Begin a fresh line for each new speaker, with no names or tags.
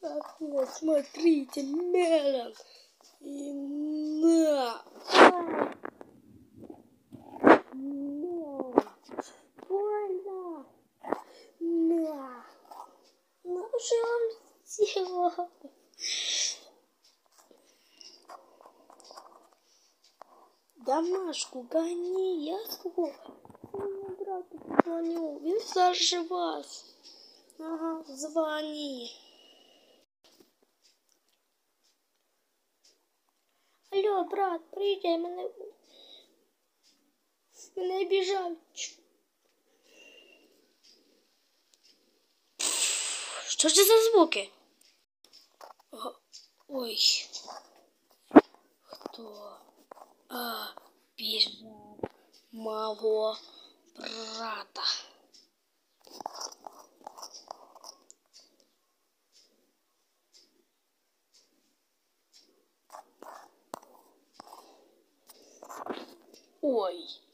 Так вот, смотрите, мелом. И на. Мелом. Больно. На. Ну, что я вам сделал? Домашку гони, я скоро. Своему брату позвоню. Він старше вас. Ага, звони. Алло, брат, приїжджай, мене обіжають. Що це за звуки? Ой. Хто? Обіжав мого брата. Ой.